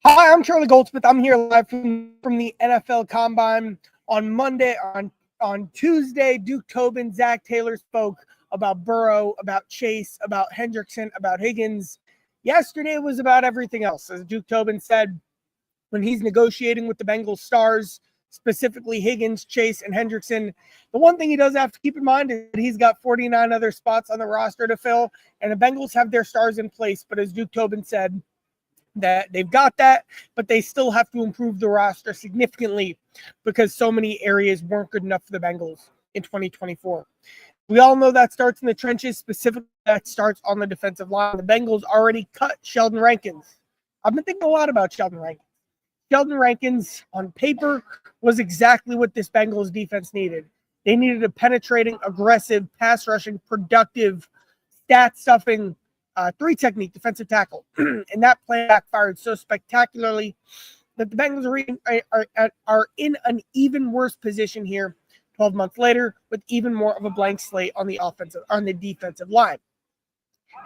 Hi, I'm Charlie Goldsmith. I'm here live from the NFL Combine on Monday. On Tuesday, Duke Tobin, Zach Taylor spoke about Burrow, about Chase, about Hendrickson, about Higgins. Yesterday was about everything else. As Duke Tobin said, when he's negotiating with the Bengals stars, specifically Higgins, Chase, and Hendrickson, the one thing he does have to keep in mind is that he's got 49 other spots on the roster to fill, and the Bengals have their stars in place. But as Duke Tobin said, that they've got that, but they still have to improve the roster significantly because so many areas weren't good enough for the Bengals in 2024. We all know that starts in the trenches, specifically that starts on the defensive line. The Bengals already cut Sheldon Rankins. I've been thinking a lot about Sheldon Rankins. Sheldon Rankins on paper was exactly what this Bengals defense needed. They needed a penetrating, aggressive, pass rushing, productive, stat stuffing, three technique defensive tackle. And that plan backfired so spectacularly that the Bengals are in an even worse position here 12 months later with even more of a blank slate on the defensive line.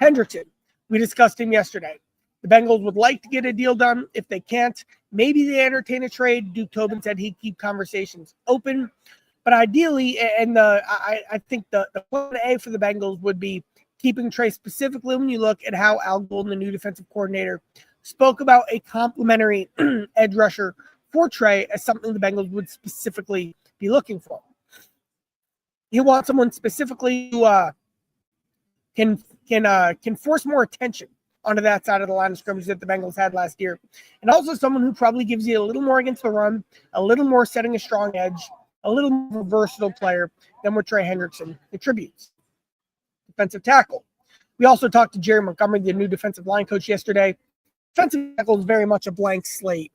Hendrickson, we discussed him yesterday. The Bengals would like to get a deal done. If they can't, maybe they entertain a trade. Duke Tobin said he'd keep conversations open. But ideally, and I think the plan A for the Bengals would be keeping Trey, specifically when you look at how Al Golden, the new defensive coordinator, spoke about a complimentary edge rusher for Trey as something the Bengals would specifically be looking for. You want someone specifically who can force more attention onto that side of the line of scrimmage that the Bengals had last year, and also someone who probably gives you a little more against the run, a little more setting a strong edge, a little more versatile player than what Trey Hendrickson contributes. Defensive tackle. We also talked to Jerry Montgomery, the new defensive line coach, yesterday. Defensive tackle is very much a blank slate.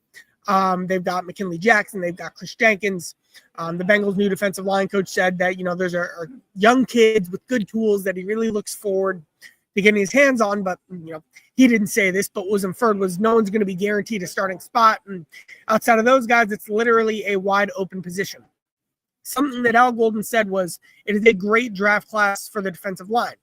They've got McKinley Jackson. They've got Chris Jenkins. The Bengals' new defensive line coach said that, those are young kids with good tools that he really looks forward to getting his hands on. But, he didn't say this, but what was inferred was no one's going to be guaranteed a starting spot. And outside of those guys, it's literally a wide open position. Something that Al Golden said was it is a great draft class for the defensive line.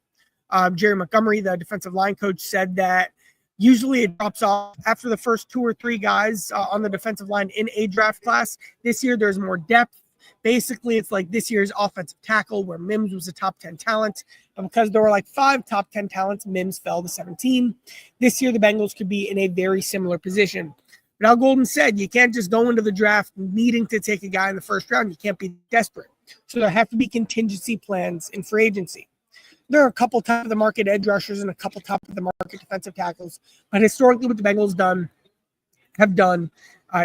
Jerry Montgomery, the defensive line coach, said that usually it drops off after the first two or three guys on the defensive line in a draft class. This year, there's more depth. Basically, it's like this year's offensive tackle where Mims was a top 10 talent. But because there were like 5 top 10 talents, Mims fell to 17. This year, the Bengals could be in a very similar position. But Al Golden said you can't just go into the draft needing to take a guy in the first round. You can't be desperate. So there have to be contingency plans in free agency. There are a couple top-of-the-market edge rushers and a couple top-of-the-market defensive tackles. But historically, what the Bengals have done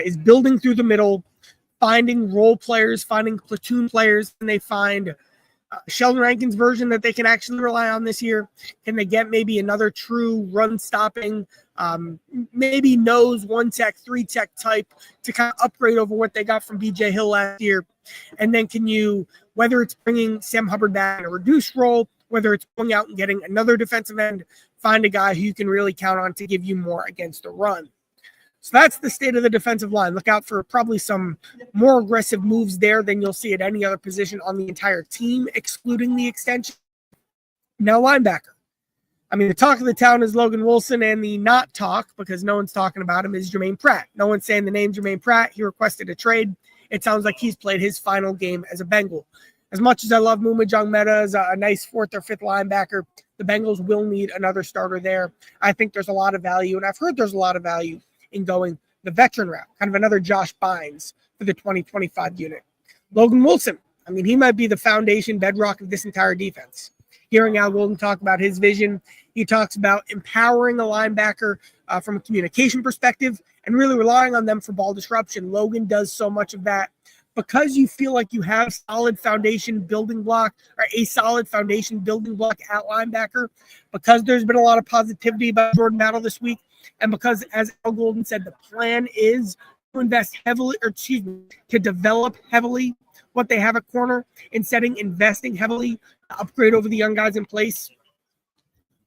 is building through the middle, finding role players, finding platoon players, and they find Sheldon Rankins' version that they can actually rely on this year. Can they get maybe another true run-stopping, maybe nose, one-tech, three-tech type to kind of upgrade over what they got from B.J. Hill last year? And then can you, whether it's bringing Sam Hubbard back in a reduced role, whether it's going out and getting another defensive end, find a guy who you can really count on to give you more against the run. So that's the state of the defensive line. Look out for probably some more aggressive moves there than you'll see at any other position on the entire team, excluding the extension. Now, linebacker. I mean, the talk of the town is Logan Wilson, and the not talk, because no one's talking about him, is Jermaine Pratt. No one's saying the name Jermaine Pratt. He requested a trade. It sounds like he's played his final game as a Bengal. As much as I love Muma Jungmeta as a nice 4th or 5th linebacker, the Bengals will need another starter there. I think there's a lot of value, and I've heard there's a lot of value in going the veteran route, kind of another Josh Bynes for the 2025 unit. Logan Wilson, I mean, he might be the foundation bedrock of this entire defense. Hearing Al Golden talk about his vision, he talks about empowering a linebacker from a communication perspective and really relying on them for ball disruption. Logan does so much of that. Because you feel like you have a solid foundation building block at linebacker, because there's been a lot of positivity about Jordan Battle this week, and because, as Al Golden said, the plan is to invest heavily, to develop heavily what they have at corner instead of investing heavily to upgrade over the young guys in place.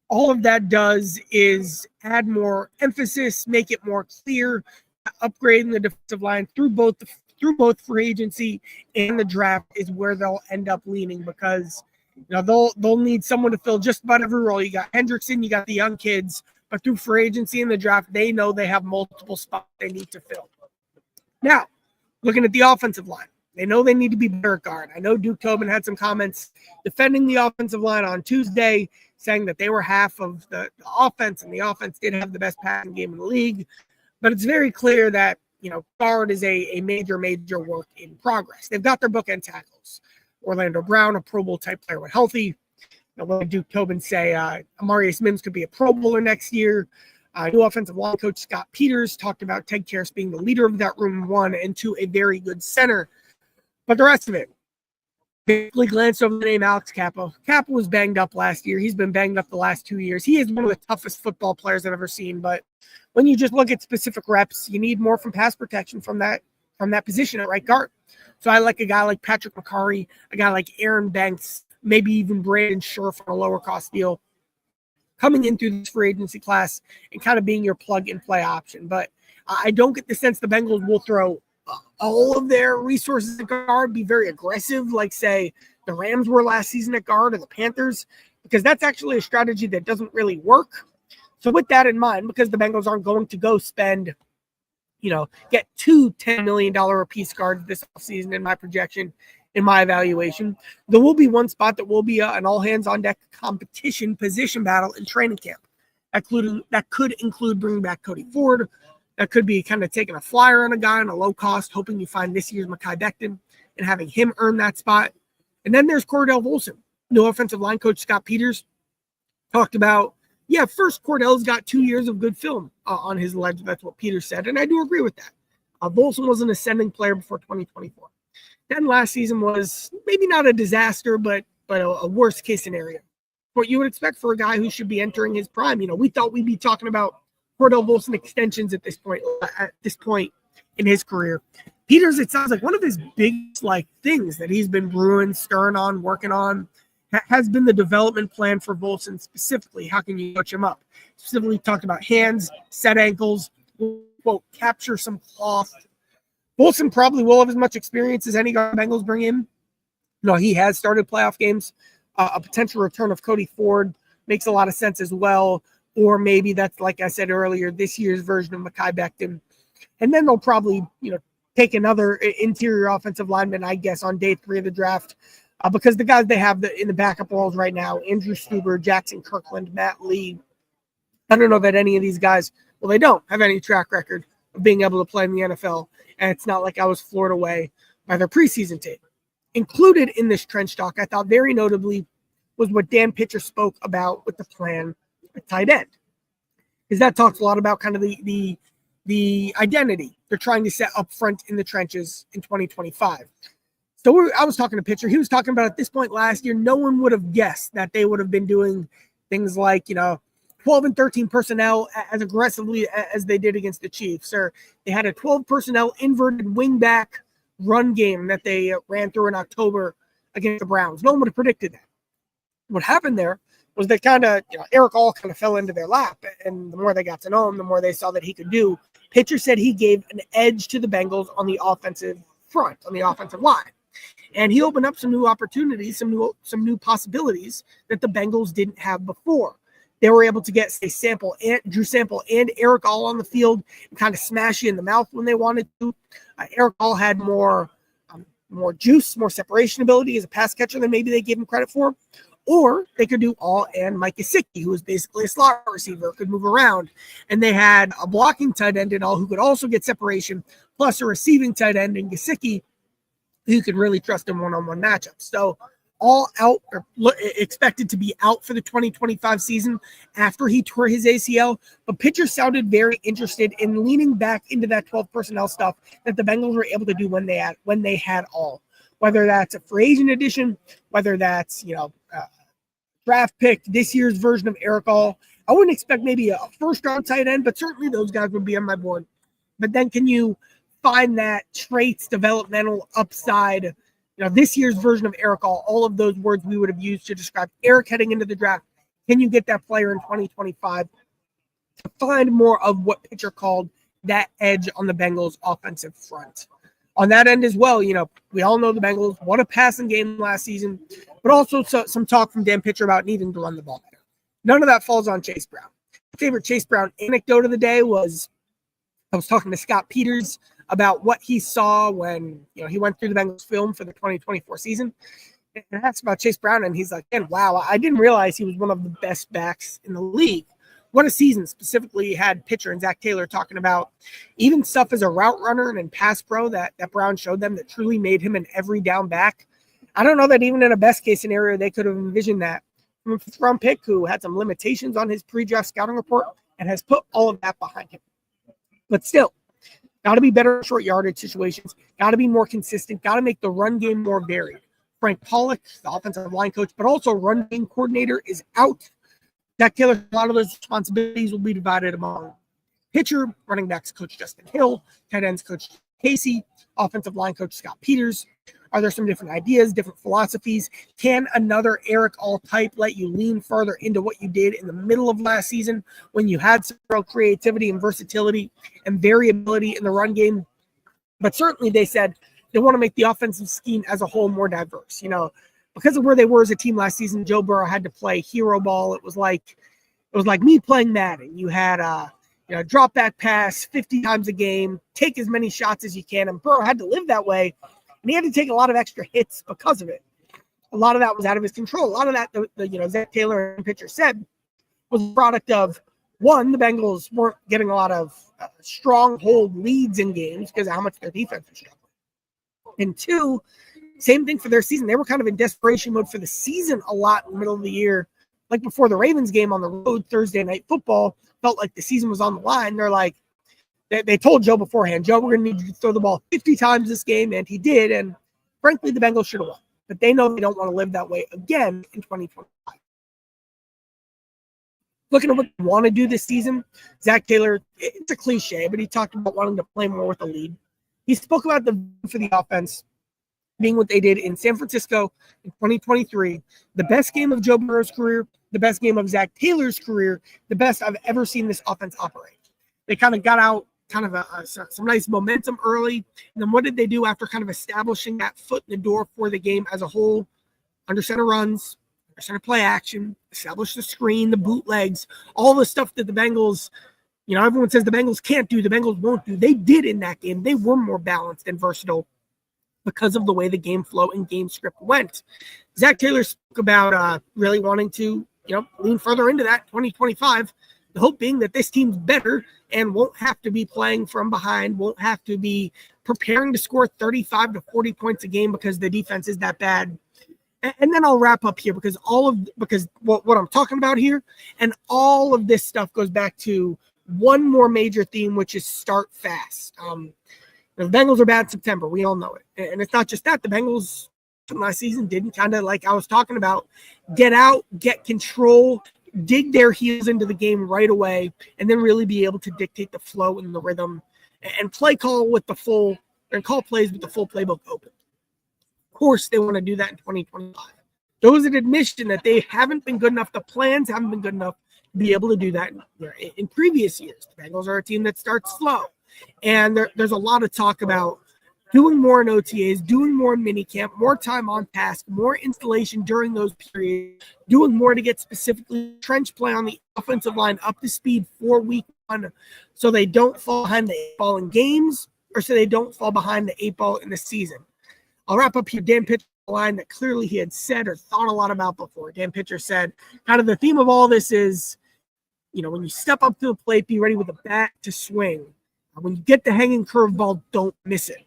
All of that does is add more emphasis, make it more clear, upgrading the defensive line through both free agency and the draft is where they'll end up leaning, because they'll need someone to fill just about every role. You got Hendrickson, you got the young kids, but through free agency and the draft, they know they have multiple spots they need to fill. Now, looking at the offensive line, they know they need to be better at guard. I know Duke Tobin had some comments defending the offensive line on Tuesday, saying that they were half of the offense, and the offense did have the best passing game in the league. But it's very clear that, guard is a major work in progress. They've got their bookend tackles. Orlando Brown, a Pro Bowl type player when healthy. What did Duke Tobin say? Amarius Mims could be a Pro Bowler next year. New offensive line coach Scott Peters talked about Ted Karras being the leader of that room, 1, and 2, a very good center. But the rest of it, basically glanced over the name Alex Cappa. Cappa was banged up last year. He's been banged up the last 2 years. He is one of the toughest football players I've ever seen. But when you just look at specific reps, you need more from pass protection from that position at right guard. So I like a guy like Patrick McCarry, a guy like Aaron Banks, maybe even Brandon Scherf on a lower cost deal, coming in through this free agency class and kind of being your plug and play option. But I don't get the sense the Bengals will throw all of their resources at guard, be very aggressive, like say the Rams were last season at guard or the Panthers, because that's actually a strategy that doesn't really work. So with that in mind, because the Bengals aren't going to go spend, get 2 $10 million a piece guards this offseason in my projection, in my evaluation, there will be one spot that will be an all hands on deck competition position battle in training camp. That could include bringing back Cody Ford. That could be kind of taking a flyer on a guy on a low cost, hoping you find this year's Mekhi Becton and having him earn that spot. And then there's Cordell Volson. New offensive line coach Scott Peters talked about, first Cordell's got 2 years of good film on his ledger. That's what Peters said, and I do agree with that. Volson was an ascending player before 2024. Then last season was maybe not a disaster, but a worst case scenario. What you would expect for a guy who should be entering his prime. We thought we'd be talking about Cordell Volson extensions at this point in his career. Peters, it sounds like one of his big things that he's been brewing, stirring on, working on, has been the development plan for Volson specifically. How can you coach him up? Specifically talked about hands, set ankles, quote, capture some cloth. Volson probably will have as much experience as any guy the Bengals bring in. He has started playoff games. A potential return of Cody Ford makes a lot of sense as well. Or maybe that's, like I said earlier, this year's version of Mekhi Becton. And then they'll probably, take another interior offensive lineman, I guess, on day 3 of the draft. Because the guys they have in the backup roles right now, Andrew Stuber, Jackson Kirkland, Matt Lee, I don't know that any of these guys, they don't have any track record of being able to play in the NFL. And it's not like I was floored away by their preseason tape. Included in this trench talk, I thought very notably, was what Dan Pitcher spoke about with the plan at tight end. Because that talks a lot about kind of the identity they're trying to set up front in the trenches in 2025. So I was talking to Pitcher. He was talking about at this point last year, no one would have guessed that they would have been doing things like, 12 and 13 personnel as aggressively as they did against the Chiefs. Or they had a 12 personnel inverted wingback run game that they ran through in October against the Browns. No one would have predicted that. What happened there was they kind of, Eric All kind of fell into their lap. And the more they got to know him, the more they saw that he could do. Pitcher said he gave an edge to the Bengals on the offensive front, on the offensive line. And he opened up some new opportunities, some new possibilities that the Bengals didn't have before. They were able to get, say, Drew Sample and Eric All on the field and kind of smash you in the mouth when they wanted to. Eric All had more juice, more separation ability as a pass catcher than maybe they gave him credit for. Or they could do All and Mike Gesicki, who was basically a slot receiver, could move around. And they had a blocking tight end and All who could also get separation, plus a receiving tight end in Gesicki, who could really trust in one-on-one matchups. So All out, or expected to be out for the 2025 season after he tore his ACL. But Pitcher sounded very interested in leaning back into that 12 personnel stuff that the Bengals were able to do when they had All. Whether that's a free agent addition, whether that's draft pick, this year's version of Eric All. I wouldn't expect maybe a first-round tight end, but certainly those guys would be on my board. But then can you find that traits, developmental upside, this year's version of Eric all of those words we would have used to describe Eric heading into the draft. Can you get that player in 2025 to find more of what Pitcher called that edge on the Bengals offensive front? On that end as well, we all know the Bengals won a passing game last season, but also some talk from Dan Pitcher about needing to run the ball better. None of that falls on Chase Brown. favorite Chase Brown anecdote of the day was I was talking to Scott Peters about what he saw when he went through the Bengals film for the 2024 season. And I asked about Chase Brown, and he's like, "Man, wow, I didn't realize he was one of the best backs in the league." What a season. Specifically, had Pitcher and Zach Taylor talking about even stuff as a route runner and in pass pro that Brown showed them that truly made him an every down back. I don't know that even in a best case scenario they could have envisioned that from a fifth-round pick who had some limitations on his pre-draft scouting report and has put all of that behind him. But still, got to be better in short yardage situations, got to be more consistent, got to make the run game more varied. Frank Pollock, the offensive line coach, but also run game coordinator, is out. Zach Taylor, a lot of those responsibilities will be divided among pitcher, running backs coach Justin Hill, tight ends coach Casey, offensive line coach Scott Peters. Are there some different ideas, different philosophies? Can another Eric All type let you lean further into what you did in the middle of last season when you had some real creativity and versatility and variability in the run game? But certainly they said they want to make the offensive scheme as a whole more diverse. Because of where they were as a team last season, Joe Burrow had to play hero ball. It was like me playing Madden. You had drop back pass 50 times a game, take as many shots as you can, and Burrow had to live that way, and he had to take a lot of extra hits because of it. A lot of that was out of his control. A lot of that, Zach Taylor and Pitcher said, was a product of, one, the Bengals weren't getting a lot of stronghold leads in games because of how much their defense was struggling. And two, same thing for their season. They were kind of in desperation mode for the season a lot in the middle of the year. Like before the Ravens game on the road, Thursday Night Football, felt like the season was on the line. They're like, they told Joe beforehand, Joe, we're going to need you to throw the ball 50 times this game, and he did. And frankly, the Bengals should have won. But they know they don't want to live that way again in 2025. Looking at what they want to do this season, Zach Taylor, it's a cliche, but he talked about wanting to play more with the lead. He spoke about the for the offense being what they did in San Francisco in 2023, the best game of Joe Burrow's career, the best game of Zach Taylor's career, the best I've ever seen this offense operate. They kind of got out some nice momentum early. And then what did they do after kind of establishing that foot in the door for the game as a whole? Under center runs, under center play action, establish the screen, the bootlegs, all the stuff that the Bengals, everyone says the Bengals can't do, the Bengals won't do. They did in that game. They were more balanced and versatile because of the way the game flow and game script went. Zach Taylor spoke about really wanting to, lean further into that 2025. The hope being that this team's better and won't have to be playing from behind, won't have to be preparing to score 35 to 40 points a game because the defense is that bad. And then I'll wrap up here because what I'm talking about here and all of this stuff goes back to one more major theme, which is start fast. The Bengals are bad in September. We all know it. And it's not just that. The Bengals from last season didn't kind of, like I was talking about, get out, get control, dig their heels into the game right away, and then really be able to dictate the flow and the rhythm and call plays with the full playbook open. Of course, they want to do that in 2025. There was an admission that they haven't been good enough. The plans haven't been good enough to be able to do that in previous years. The Bengals are a team that starts slow. And there's a lot of talk about doing more in OTAs, doing more in minicamp, more time on task, more installation during those periods, doing more to get specifically trench play on the offensive line up to speed for week one so they don't fall behind the 8 ball in games or so they don't fall behind the 8 ball in the season. I'll wrap up here. Dan Pitcher, a line that clearly he had said or thought a lot about before. Dan Pitcher said kind of the theme of all this is, when you step up to the plate, be ready with a bat to swing. When you get the hanging curveball, don't miss it.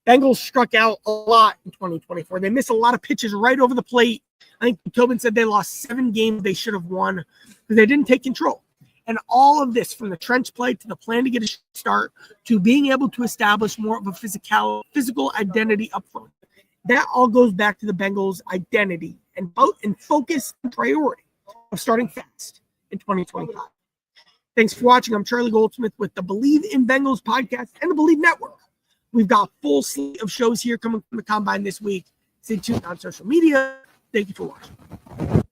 Bengals struck out a lot in 2024. They missed a lot of pitches right over the plate. I think Tobin said they lost 7 games they should have won because they didn't take control. And all of this, from the trench play to the plan to get a start to being able to establish more of a physical identity up front, that all goes back to the Bengals' identity and focus and priority of starting fast in 2025. Thanks for watching. I'm Charlie Goldsmith with the Believe in Bengals podcast and the Believe Network. We've got a full slate of shows here coming from the Combine this week. Stay tuned on social media. Thank you for watching.